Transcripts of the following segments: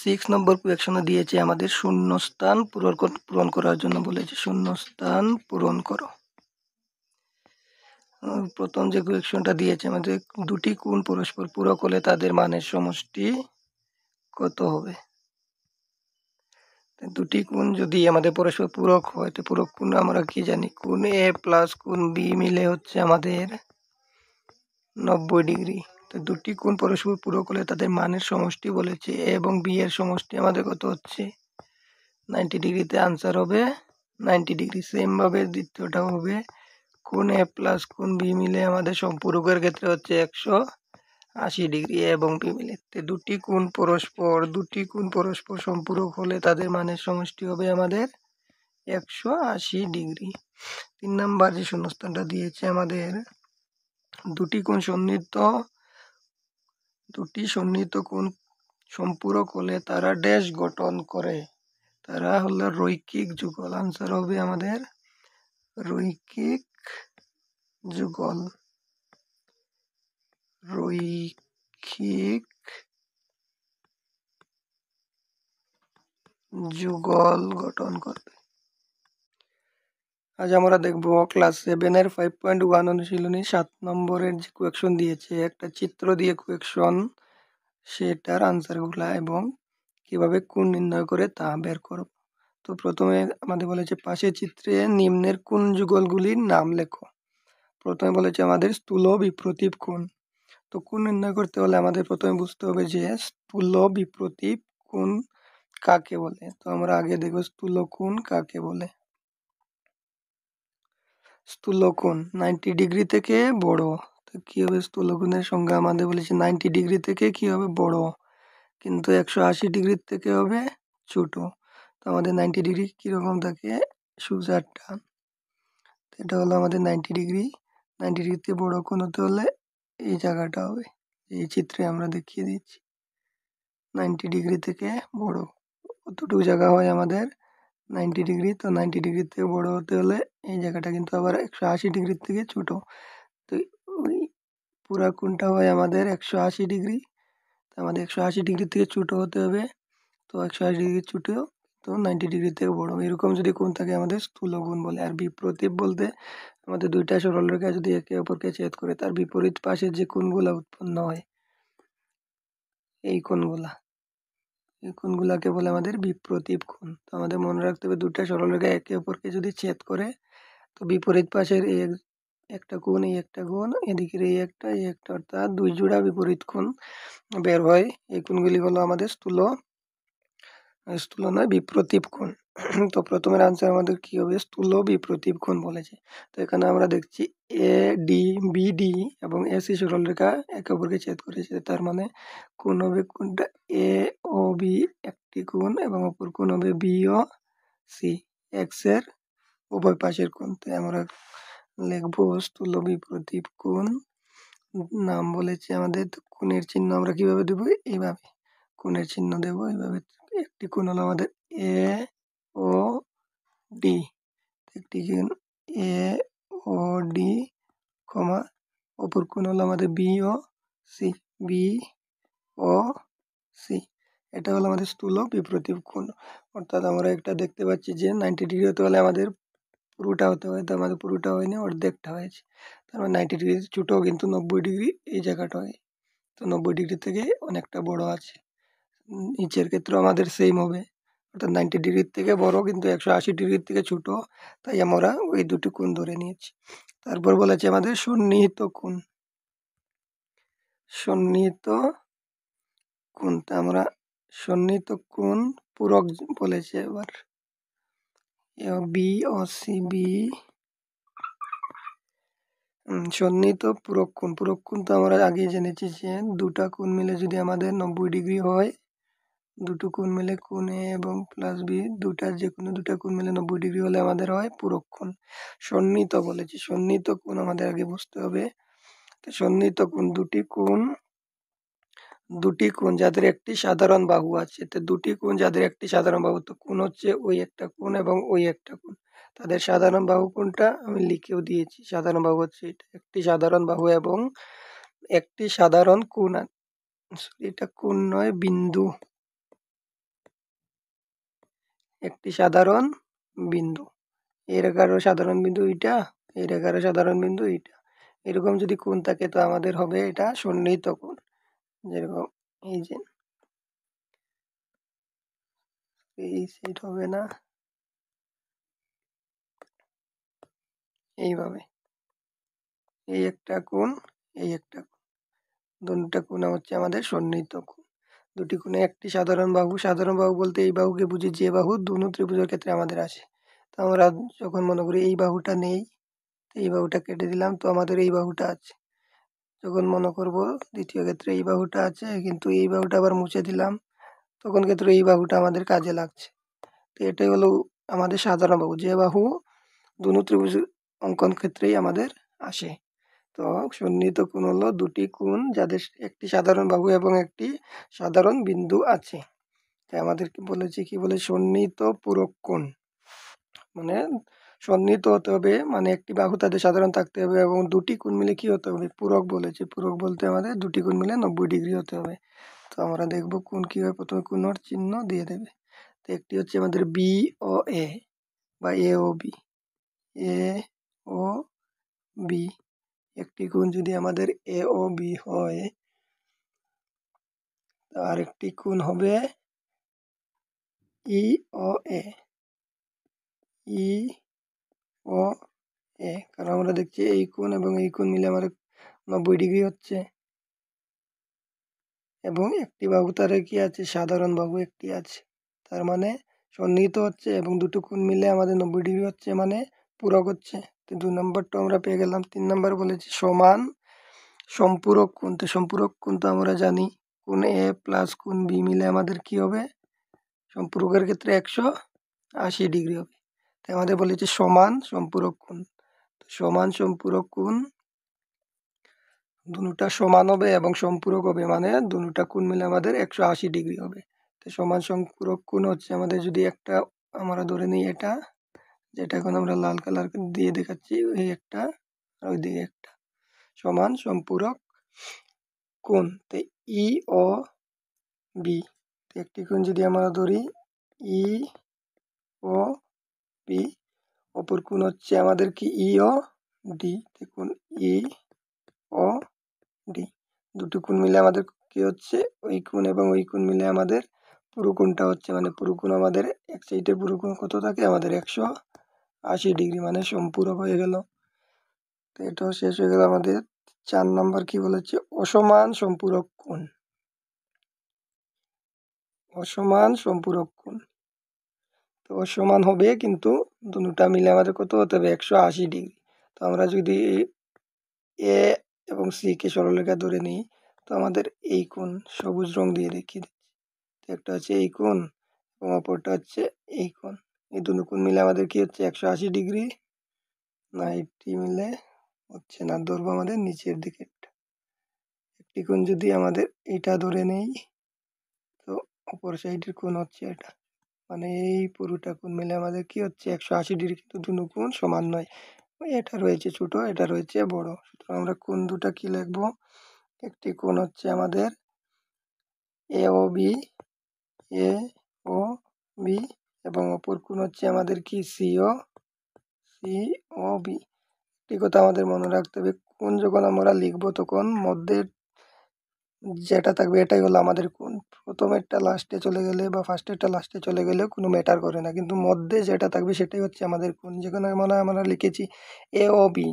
6 নম্বর কোয়েকশনে দিয়েছে আমাদের শূন্যস্থান পূরণ করার জন্য বলেছে শূন্যস্থান পূরণ করো। প্রথম যে কোয়েকশনটা দিয়েছে আমাদের দুটি কোণ পরস্পর পূরক হলে তাদের মানের সমষ্টি কত হবে। দুটি কোণ যদি আমাদের পরস্পর পূরক হয় তো পূরক কোণ আমরা কি জানি, কোণ এ প্লাস কোণ বি মিলে হচ্ছে আমাদের 90 ডিগ্রি। তো দুটি কোণ পরস্পর পূরক হলে তাদের মানের সমষ্টি বলেছে এ এবং বি এর সমষ্টি আমাদের কত হচ্ছে 90 ডিগ্রিতে আনসার হবে 90 ডিগ্রি। সেম ভাবে দ্বিতীয়টা হবে কোণ এ প্লাস কোণ বি মিলে আমাদের সম্পূরকের ক্ষেত্রে হচ্ছে 180 ডিগ্রি এ এবং বি মিলে। দুটি কোণ পরস্পর সম্পূরক হলে তাদের মানের সমষ্টি হবে আমাদের 180 ডিগ্রি। 3 নাম্বার যে শূন্যস্থানটা দিয়েছে আমাদের দুটি সন্নিহিত কোণ সম্পূরক হলে তারা ড্যাশ গঠন করে, তারা হলো রৈখিক যুগল। আনসার হবে আমাদের রৈখিক যুগল গঠন করবে। আজ আমরা দেখব ক্লাস 7-এর 5.1 অনুশীলনী 7 নম্বরের যে কোয়েকশন দিয়েছে, একটা চিত্র দিয়ে কোয়েকশন, সেটার আনসারগুলা এবং কিভাবে কোণ নির্ণয় করে তা বের করব। তো প্রথমে আমাদের বলেছে পাশের চিত্রে নিম্নের কোণ যুগলগুলির নাম লেখো। প্রথমে বলেছে আমাদের স্থূল বিপ্রতীপ কোণ। তো কোণ নির্ণয় করতে হলে আমাদের প্রথমে বুঝতে হবে যে স্থূল বিপ্রতীপ কোণ কাকে বলে। তো আমরা আগে দেখব স্থূল কোণ কাকে বলে। স্থূল কোণ 90 ডিগ্রি থেকে বড়। তো কি হবে স্থূল কোণের সংজ্ঞা আমাদের বলেছে 90 ডিগ্রি থেকে কি হবে বড়, কিন্তু 180 ডিগ্রি থেকে হবে ছোট। তো আমাদের 90 ডিগ্রি কীরকম থাকে সোজাটা, এটা হলো আমাদের 90 ডিগ্রি। 90 ডিগ্রিতে বড় কোণ হতে হলে এই জায়গাটা হবে, এই চিত্রে আমরা দেখিয়ে দিচ্ছি 90 ডিগ্রি থেকে বড় কতটুকু জায়গা হয় আমাদের 90 ডিগ্রি। তো 90 ডিগ্রি থেকে বড় হতে হলে এই জায়গাটা কিন্তু আবার 180 ডিগ্রির থেকে ছোট। তো ওই পুরা কোণটা হয় আমাদের 180 ডিগ্রি। তো আমাদের 180 ডিগ্রি থেকে ছোট হতে হবে। তো 180 ডিগ্রি ছোট তো 90 ডিগ্রি থেকে বড়, এরকম যদি কোণ থাকে আমাদের স্থূল কোণ বলে। আর বিপ্রতীপ বলতে আমাদের দুইটা সরলরেখা যদি একে অপরকে ছেদ করে তার বিপরীত পাশে যে কোণগুলা উৎপন্ন হয় এই কোণগুলাকে বলে আমাদের বিপ্রতীপ কোণ। তো আমাদের মনে রাখতে হবে দুইটা সরলরেখা একে অপরকে যদি ছেদ করে তো বিপরীত পাশের এই একটা কোণ এই একটা কোণ এদিকের এই একটা অর্থাৎ দুই জোড়া বিপরীত কোণ বের হয়। এই কোণগুলি হলো আমাদের স্থূল নয় বিপ্রতীপ কোণ। তো প্রথমের আনসার আমাদের কি হবে স্থূল বিপ্রতীপ কোণ বলেছে। তো এখানে আমরা দেখছি এ ডি বি ডি এবং এসি সরলরেখা একে অপরকে ছেদ করেছে, তার মানে কোণ হবে কোনটা এ ও বি একটি কোণ এবং অপর কোণ হবে বি ও সি এক্স এর উভয় পাশের কোণ। তো আমরা লিখবো স্থূল বিপ্রতীপ কোণ। নাম বলেছে আমাদের কোণের চিহ্ন আমরা কিভাবে দেবো, এইভাবে কোণের চিহ্ন দেবো এইভাবে। একটি কোণ হলো আমাদের এ ও ডি, একটি কোণ এ ও ডি কমা অপর কোণ হলো আমাদের বি ও সি। এটা হলো আমাদের স্থূল বিপ্রতীপ কোণ। অর্থাৎ আমরা একটা দেখতে পাচ্ছি যে 90 ডিগ্রি হতে হলে আমাদের পুরোটা হতে হয়, তো আমাদের পুরোটা হয়নি অর্ধেকটা হয়েছে। তার মানে 90 ডিগ্রি ছোটো কিন্তু 90 ডিগ্রি এই জায়গাটা হয়, তো 90 ডিগ্রি থেকে অনেকটা বড় আছে। নিচের ক্ষেত্রে আমাদের সেম হবে, অর্থাৎ 90 ডিগ্রির থেকে বড় কিন্তু 180 ডিগ্রির থেকে ছোট, তাই আমরা ওই দুটি কোণ ধরে নিয়েছি। তারপর বলেছে আমাদের সন্নিহিত কোণ। আমরা সন্নিহিত কোণ পূরক বলেছে। এবার বি ও সি বি সন্নিহিত পূরক কোণ তো আমরা আগে জেনেছি যে দুটা কোণ মিলে যদি আমাদের 90 ডিগ্রি হয়, দুটো কোণ মিলে কোণ এ এবং প্লাস বি যে কোনো দুটা কোণ মিলে 90 ডিগ্রি হলে আমাদের হয় পূরক কোণ। সন্নিহিত বলেছি, সন্নিহিত কোণ আমাদের আগে বুঝতে হবে। তো সন্নিহিত কোণ দুটি কোণ যাদের একটি সাধারণ বাহু আছে। তো দুটি কোণ যাদের একটি সাধারণ বাহু, তো কোণ হচ্ছে ওই একটা কোণ এবং ওই একটা কোণ, তাদের সাধারণ বাহু কোণটা আমি লিখেও দিয়েছি। সাধারণ বাহু হচ্ছে এটা একটি সাধারণ বাহু এবং একটি সাধারণ কোণ, এটা কোণ নয় বিন্দু, একটি সাধারণ বিন্দু, এই রেখারও সাধারণ বিন্দু এইটা, এই রেখারও সাধারণ বিন্দু এইটা। এরকম যদি কোণ থাকে তো আমাদের হবে এটা সন্নিহিত কোণ। যেরকম এই যে এই সাইড হবে না, এইভাবে এই একটা কোণ, এই একটা কোণ, দুটা কোণ হচ্ছে আমাদের সন্নিহিত কোণ। দুটি কোণে একটি সাধারণ বাহু, সাধারণ বাহু বলতে এই বাহুকে বুঝি যে বাহু দুনো ত্রিভুজের ক্ষেত্রে আমাদের আসে। তো আমরা যখন মনে করি এই বাহুটা নেই, এই বাহুটা কেটে দিলাম, তো আমাদের এই বাহুটা আছে। যখন মনে করব দ্বিতীয় ক্ষেত্রে এই বাহুটা আছে কিন্তু এই বাহুটা আবার মুছে দিলাম, তখন ক্ষেত্রে এই বাহুটা আমাদের কাজে লাগছে। তো এটাই হলো আমাদের সাধারণ বাহু, যে বাহু দুনো ত্রিভুজ অঙ্কন ক্ষেত্রেই আমাদের আসে। তো সন্নিহিত কোণ হলো দুটি কোণ যাদের একটি সাধারণ বাহু এবং একটি সাধারণ বিন্দু আছে। তাই আমাদেরকে বলেছে কি বলে সন্নিহিত পূরক কোণ, মানে সন্নিহিত হতে হবে, মানে একটি বাহু তাদের সাধারণ থাকতে হবে এবং দুটি কোণ মিলে কি হতে হবে পূরক বলেছে। পূরক বলতে আমাদের দুটি কোণ মিলে 90 ডিগ্রি হতে হবে। তো আমরা দেখব কোণ কি হয়, প্রথমে কোণের চিহ্ন দিয়ে দেবে। তো একটি হচ্ছে আমাদের বি ও এ বা এ ও বি, এ ও বি। একটি কোণ যদি আমাদের এ ও বি হয়, আর একটি কোণ হবে ই ও এ, ই ও এ, কারণ আমরা দেখছি এই কোণ এবং এই কোণ মিলে আমার 90 ডিগ্রি হচ্ছে এবং একটি বাহু তার কি আছে সাধারণ বাহু একটি আছে, তার মানে সন্নিহিত হচ্ছে এবং দুটো কোণ মিলে আমাদের 90 ডিগ্রি হচ্ছে, মানে পূরক হচ্ছে। তো 2 নম্বরটা আমরা পেয়ে গেলাম। 3 নম্বর বলেছি সমান সম্পূরক কোণ। তো সম্পূরক কোণ তো আমরা জানি কোণ এ প্লাস কোণ বি মিলে আমাদের কি হবে, সম্পূরকের ক্ষেত্রে 180 ডিগ্রি হবে। তাই আমাদের বলেছে সমান সম্পূরক কোণ। তো সমান সম্পূরক কোণ দুটা সমান হবে এবং সম্পূরক হবে, মানে দুটা কোণ মিলে আমাদের 180 ডিগ্রি হবে। তো সমান সম্পূরক কোণ হচ্ছে আমাদের, যদি একটা আমরা ধরে নিই এটা, যেটা এখন আমরা লাল কালার দিয়ে দেখাচ্ছি, এই একটা আর ওইদিকে একটা সমান সম্পূরক কোণ। তো ই ও বি, একটি কোণ যদি আমরা ধরি ই ও বি, অপর কোণ হচ্ছে আমাদের কি ই ও ডি। দেখুন ই ও ডি, দুটো কোণ মিলে আমাদের কি হচ্ছে ওই কোণ এবং ওই কোণ মিলে আমাদের পুরো কোণটা হচ্ছে, মানে পুরো কোণ আমাদের এক সাইডের পুরো কোণ কত থাকে আমাদের 180 ডিগ্রি, মানে সম্পূরক হয়ে গেল। তো এটাও শেষ হয়ে গেল আমাদের। 4 নম্বর কি বলেছে অসমান সম্পূরক কোণ। অসমান সম্পূরক কোণ, তো অসমান হবে কিন্তু দুটা মিলে আমাদের কত হতে হবে 180 ডিগ্রি। তো আমরা যদি এ এবং সি কে সরলরেখা ধরে নিই, তো আমাদের এই কোণ সবুজ রং দিয়ে দেখিয়ে দিচ্ছি। তো একটা হচ্ছে এই কোণ এবং অপরটা হচ্ছে এই কোণ, এই দুটো কোণ মিলে আমাদের কি হচ্ছে 180 ডিগ্রি। না এটি মিলে হচ্ছে না, ধরবো আমাদের নিচের দিকে একটি কোণ যদি আমাদের এটা ধরে নেই, তো অপর সাইডের কোণ হচ্ছে এটা, মানে এই পুরোটা কোণ মিলে আমাদের কি হচ্ছে 180 ডিগ্রি, কিন্তু দুটো কোণ সমান নয়, এটা রয়েছে ছোট, এটা রয়েছে বড়। সুতরাং আমরা কোণ দুটা কি লিখবো, একটি কোণ হচ্ছে আমাদের এ ও বি, এ ও বি, এবং অপর কোণ হচ্ছে আমাদের কি সি ও বি। একটি কথা আমাদের মনে রাখতে হবে, কোণ যখন আমরা লিখবো তখন মধ্যের যেটা থাকবে এটাই হলো আমাদের কোণ। প্রথমেরটা লাস্টে চলে গেলে বা ফার্স্টেরটা লাস্টে চলে গেলে কোনো ম্যাটার করে না, কিন্তু মধ্যে যেটা থাকবে সেটাই হচ্ছে আমাদের কোণ। যেখানে মনে হয় আমরা লিখেছি এ ও বি,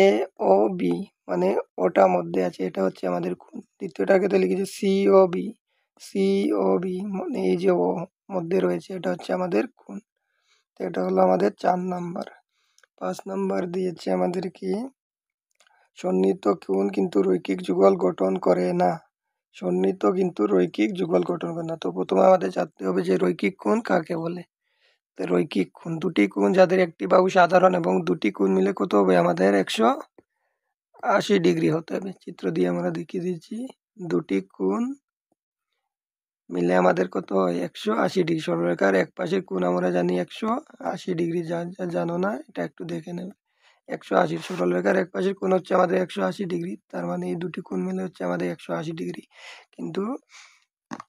এ ও বি মানে ওটা মধ্যে আছে, এটা হচ্ছে আমাদের কোণ। দ্বিতীয়টাকে তো লিখেছি সি ও বি, সি ও বি মানে এই যে ও মধ্যে রয়েছে, এটা হচ্ছে আমাদের কোণ। তো এটা হলো আমাদের 4 নাম্বার। 5 নাম্বার দিয়েছে আমাদের কি সন্নিহিত কোণ কিন্তু রৈখিক যুগল গঠন করে না। সন্নিহিত কিন্তু রৈখিক যুগল গঠন করে না। তো প্রথমে আমাদের জানতে হবে যে রৈখিক কোণ কাকে বলে। তো রৈখিক কোণ দুটি কোণ যাদের একটি বাহু সাধারণ এবং দুটি কোণ মিলে কত হবে আমাদের 180 ডিগ্রি হতে হবে। চিত্র দিয়ে আমরা দেখিয়ে দিচ্ছি, দুটি কোণ মিলে আমাদের কত হয় 180 ডিগ্রি। সরলরেখার এক পাশের কোণ আমরা জানি 180 ডিগ্রি, যা যা জানো না এটা একটু দেখে নেবে। 180 সরলরেখার এক পাশের কোণ হচ্ছে আমাদের 180 ডিগ্রি, তার মানে এই দুটি কোণ মিলে হচ্ছে আমাদের 180 ডিগ্রি। কিন্তু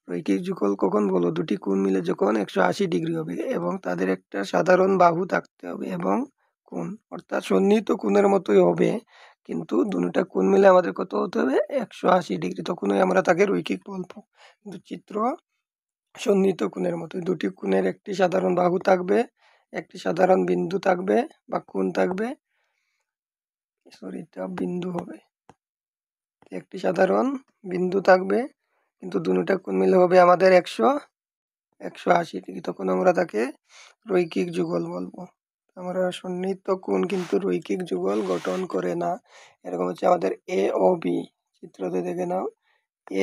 রৈখিক যুগল কখন বলো? দুটি কোণ মিলে যখন 180 ডিগ্রি হবে এবং তাদের একটা সাধারণ বাহু থাকতে হবে এবং কোণ অর্থাৎ সন্নিহিত কোণের মতোই হবে, কিন্তু দুটা কোণ মিলে আমাদের কত হতে হবে? 180 ডিগ্রি, তখনই আমরা তাকে রৈখিক বলবো। কিন্তু চিত্র সন্নিহিত কোণের মতোই, দুটি কোণের একটি সাধারণ বাহু থাকবে, একটি সাধারণ বিন্দু থাকবে বা কোণ থাকবে, সরি এটা বিন্দু হবে, একটি সাধারণ বিন্দু থাকবে, কিন্তু দুটা কোণ মিলে হবে আমাদের 180 ডিগ্রি, তখন আমরা তাকে রৈখিক যুগল বলবো। আমরা সন্নিহিত কোণ কিন্তু রৈখিক যুগল গঠন করে না। এরকম হচ্ছে আমাদের এ ও বি, চিত্রতে দেখে নাও,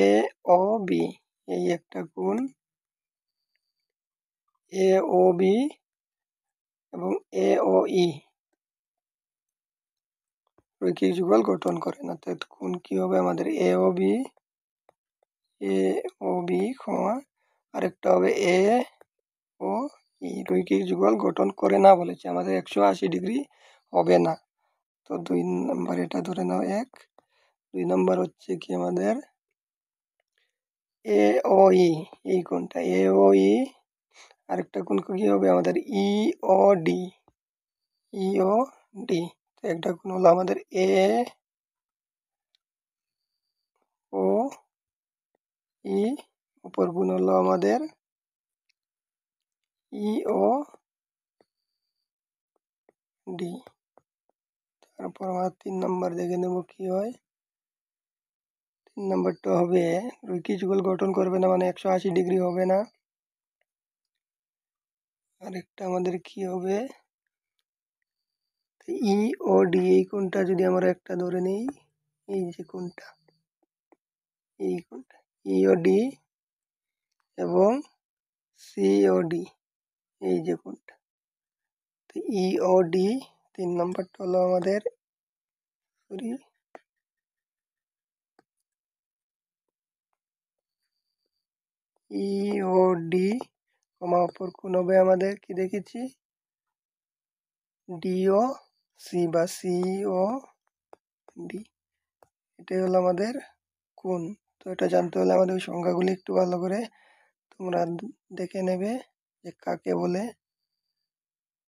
এ ও বি এই একটা কোণ, এ ও বি এবং এ ও ই রৈখিক যুগল গঠন করে না। তাই কোণ কি হবে আমাদের? এ ও বি, এ ও বি কমা আরেকটা হবে এ ও ই, রৈখিক যুগল গঠন করে না বলেছে, আমাদের 180 ডিগ্রি হবে না। তো 2 নম্বর এটা ধরে নাও 1। 2 নম্বর হচ্ছে কি আমাদের এ ও ই, এই কোণটা এ ও ই, আরেকটা কোণ কি হবে আমাদের ই ও ডি, ই ও ডি। তো একটা কোণ হলো আমাদের এ ও ই, অপর কোণ হলো আমাদের ই ও ডি। তারপর আমরা 3 নম্বর দেখে নেব কি হয়। 3 নম্বরটা হবে রৈখিক যুগল গঠন করবে না মানে 180 ডিগ্রি হবে না। আরেকটা আমাদের কি হবে? ই ও ডি, এই কোণটা যদি আমরা একটা ধরে নিই, এই যে কোণটা, এই কোণটা ই ও ডি এবং সি ও ডি, এই যে কোণটা, তো ই ও ডি 3 নম্বরটা হলো আমাদের, সরি ই ও ডি কমা অপর কোণ হবে আমাদের কি দেখেছি ডিও সি বা সি ও ডি, এটাই হলো আমাদের কোণ। তো এটা জানতে হলে আমাদের ওই সংখ্যাগুলি একটু ভালো করে তোমরা দেখে নেবে যে কাকে বলে।